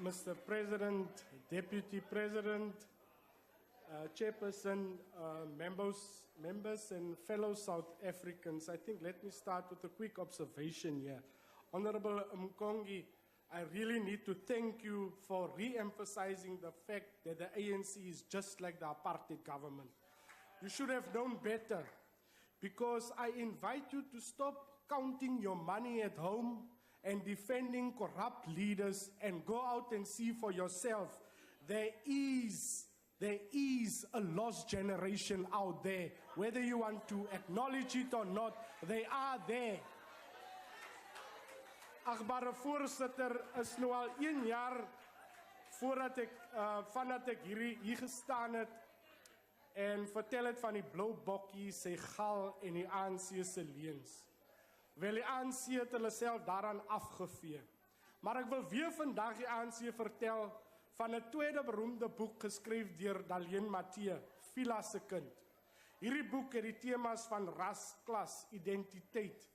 Mr. President, Deputy President, Chairperson, members and fellow South Africans, I think let me start with a quick observation here. Honorable Mkongi, I really need to thank you for re-emphasizing the fact that the ANC is just like the apartheid government. You should have known better, because I invite you to stop counting your money at home and defending corrupt leaders and go out and see for yourself. There is a lost generation out there. Whether you want to acknowledge it or not, they are there. Agbare voorsitter, is nou al 1 jaar vandat ek hier gestaan het en vertel het van die blou bokkie, sy gal en die ANC se leuns. Wel, die ANC het hulle self daaraan afgevee. Maar ek wil weer vandag die ANC vertel van 'n tweede beroemde boek geskryf deur Dalien Matthee, Vila se kind. Hierdie boek het die temas van ras, klas, identiteit,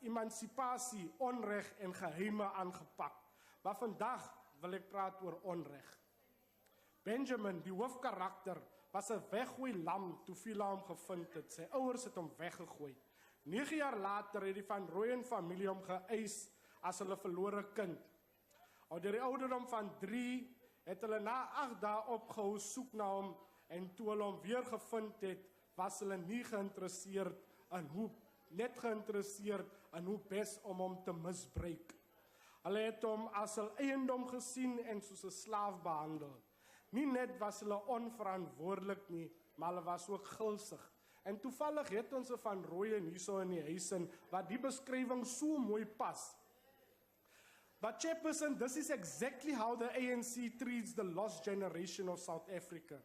emancipasie, onreg en geheime aangepak. Maar vandag wil ek praat oor onreg. Benjamin, die hoofkarakter, was 'n weggooi lam toe Vila hom gevind het. Sy ouers het hom weggegooi. 9 jaar later het die Van Rooyen familie hom geëis as hulle verlore kind. Deur die ouderdom van 3 het hulle na 8 dae opgehou soek na hom, en toe hulle hom weer gevind het, was hulle nie geïnteresseerd in hoe best om hom te misbruik. Hulle het hom as hul eiendom gesien en soos 'n slaaf behandel. Nie net was hulle onverantwoordelik nie, maar hulle was ook gulsig. En toevallig het ons 'n Van Rooyen hierso in die huis in, wat die beskrywing so mooi pas. But Chairperson, this is exactly how the ANC treats the lost generation of South Africa.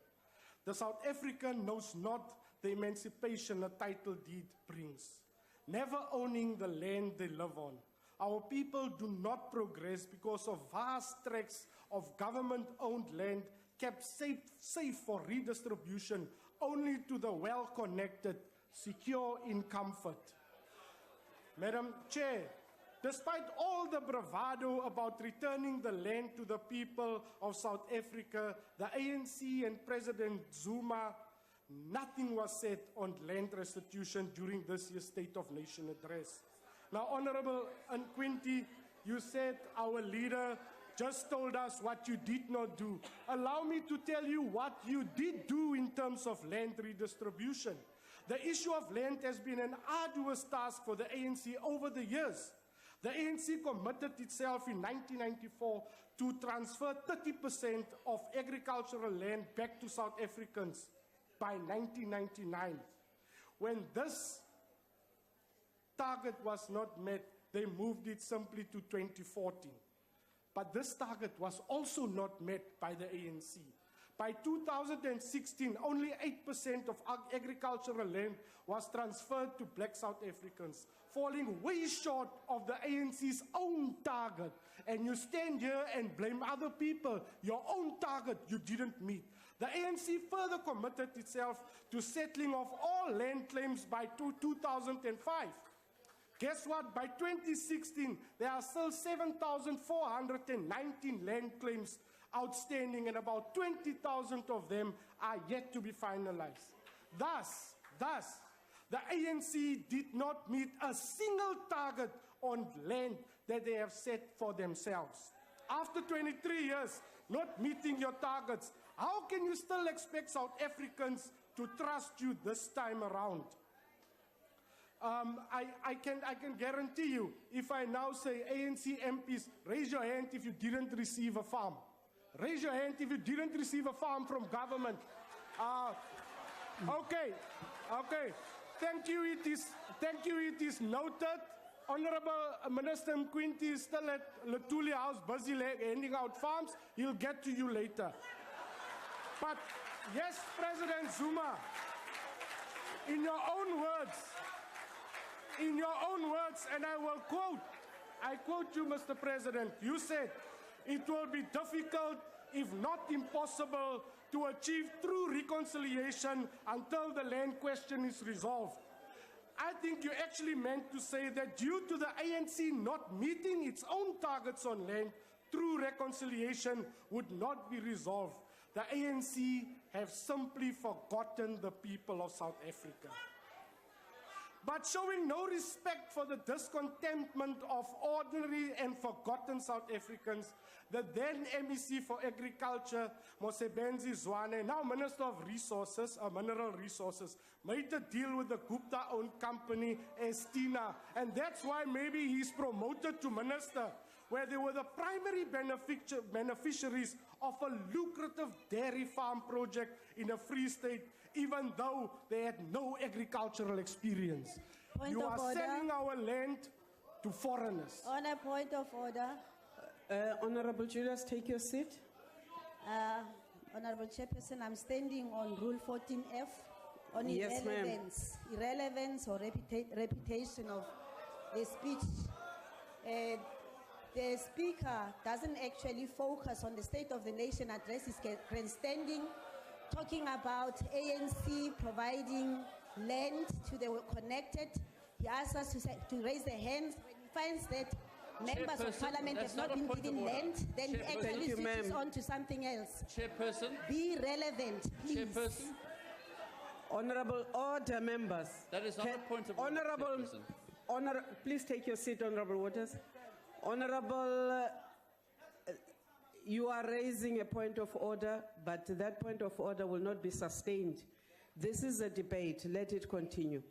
The South African knows not the emancipation a title deed brings, never owning the land they live on. Our people do not progress because of vast tracts of government-owned land kept safe for redistribution only to the well-connected, secure in comfort. Madam Chair, despite all the bravado about returning the land to the people of South Africa, the ANC and President Zuma, nothing was said on land restitution during this year's State of Nation address. Now, Honorable Nkwinti, you said our leader just told us what you did not do. Allow me to tell you what you did do in terms of land redistribution. The issue of land has been an arduous task for the ANC over the years. The ANC committed itself in 1994 to transfer 30% of agricultural land back to South Africans by 1999. When this target was not met, they moved it simply to 2014. But this target was also not met by the ANC. By 2016, only 8% of agricultural land was transferred to black South Africans, falling way short of the ANC's own target. And you stand here and blame other people. Your own target you didn't meet. The ANC further committed itself to settling of all land claims by 2005. Guess what? By 2016, there are still 7,419 land claims outstanding, and about 20,000 of them are yet to be finalized. Thus, the ANC did not meet a single target on land that they have set for themselves. After 23 years not meeting your targets, how can you still expect South Africans to trust you this time around? I can guarantee you, if I now say ANC MPs, raise your hand if you didn't receive a farm. Raise your hand if you didn't receive a farm from government. Okay. Thank you. It is noted. Honorable Minister Nkwinti is still at Lutuli House, busy handing out farms. He'll get to you later. But yes, President Zuma, in your own words, and I quote you, Mr. President, you said, it will be difficult, if not impossible, to achieve true reconciliation until the land question is resolved. I think you actually meant to say that due to the ANC not meeting its own targets on land, true reconciliation would not be resolved. The ANC have simply forgotten the people of South Africa. But showing no respect for the discontentment of ordinary and forgotten South Africans, the then MEC for Agriculture, Mosebenzi Zwane, now Minister of Resources, Mineral Resources, made a deal with the Gupta-owned company, Estina, and that's why maybe he's promoted to minister, where they were the primary beneficiaries of a lucrative dairy farm project in a free state, even though they had no agricultural experience. You are selling our land to foreigners. On a point of order. Honorable Julius, take your seat. Honorable Chairperson, I'm standing on Rule 14F on Yes, irrelevance or reputation of the speech. The speaker doesn't actually focus on the state of the nation address. He's grandstanding, talking about ANC providing land to the connected. He asks us to raise the hands. When he finds that members of parliament have not been given land, then he actually switches on to something else. Chairperson. Be relevant, please. Chairperson. Honorable order, members. That is not a point of order, Please take your seat, Honorable Waters. Honorable, you are raising a point of order, but that point of order will not be sustained. This is a debate. Let it continue.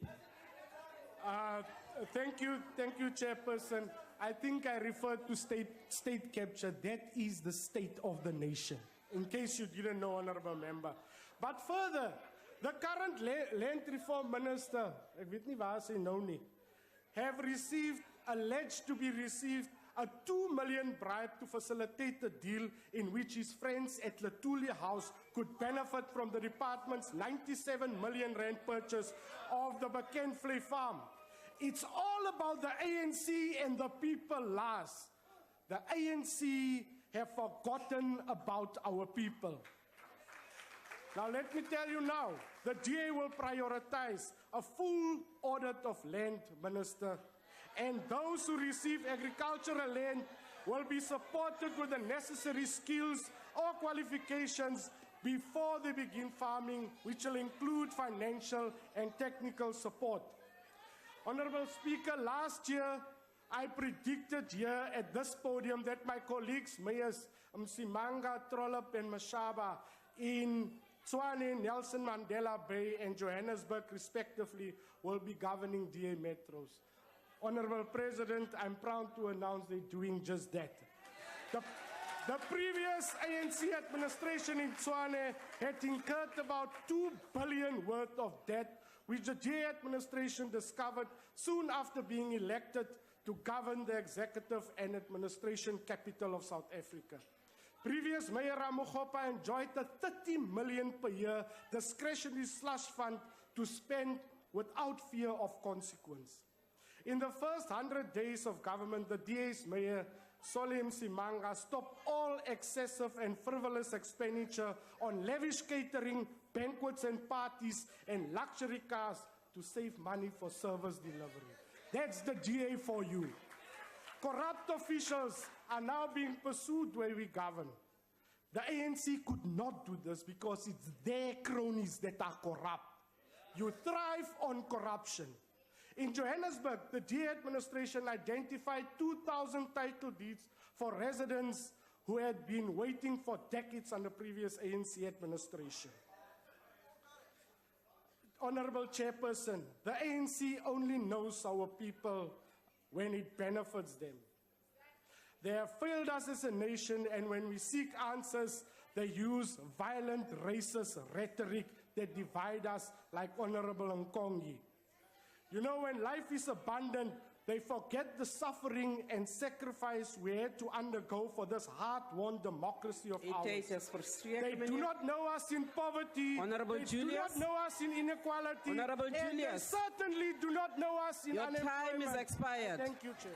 Thank you, Chairperson. I think I referred to state capture. That is the state of the nation, in case you didn't know, Honorable Member. But further, the current land reform minister, ek weet nie waar sy nou nie, have alleged to be received a 2 million bribe to facilitate a deal in which his friends at Latulia House could benefit from the department's 97 million rand purchase of the Bekenvlei farm. It's all about the ANC and the people last. The ANC have forgotten about our people. Now let me tell you now, the DA will prioritize a full audit of land, Minister, and those who receive agricultural land will be supported with the necessary skills or qualifications before they begin farming, which will include financial and technical support. Honorable Speaker, last year I predicted here at this podium that my colleagues, Mayors Msimanga, Trollop and Mashaba in Tshwane, Nelson Mandela Bay and Johannesburg respectively will be governing DA metros. Honorable President, I'm proud to announce they're doing just that. The previous ANC administration in Tshwane had incurred about 2 billion worth of debt, which the DA administration discovered soon after being elected to govern the executive and administration capital of South Africa. Previous Mayor Ramogopa enjoyed a 30 million per year discretionary slush fund to spend without fear of consequence. In the first 100 days of government, the DA's Mayor, Solim Simanga, stopped all excessive and frivolous expenditure on lavish catering, banquets and parties, and luxury cars to save money for service delivery. That's the DA for you. Corrupt officials are now being pursued where we govern. The ANC could not do this because it's their cronies that are corrupt. You thrive on corruption. In Johannesburg, the DA administration identified 2,000 title deeds for residents who had been waiting for decades under previous ANC administration. Honorable Chairperson, the ANC only knows our people when it benefits them. They have failed us as a nation, and when we seek answers, they use violent, racist rhetoric that divide us like Honorable Nkongi. You know, when life is abundant, they forget the suffering and sacrifice we had to undergo for this hard-won democracy of ours. They do not know us in poverty. Honorable They Julius. do not know us in inequality. Honorable and Julius. they certainly do not know us in Your unemployment. time is expired. Thank you, Chair.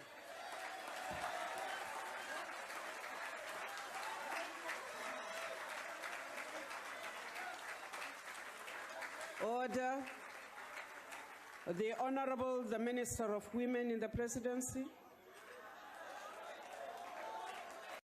Order. The Honorable, the Minister of Women in the Presidency.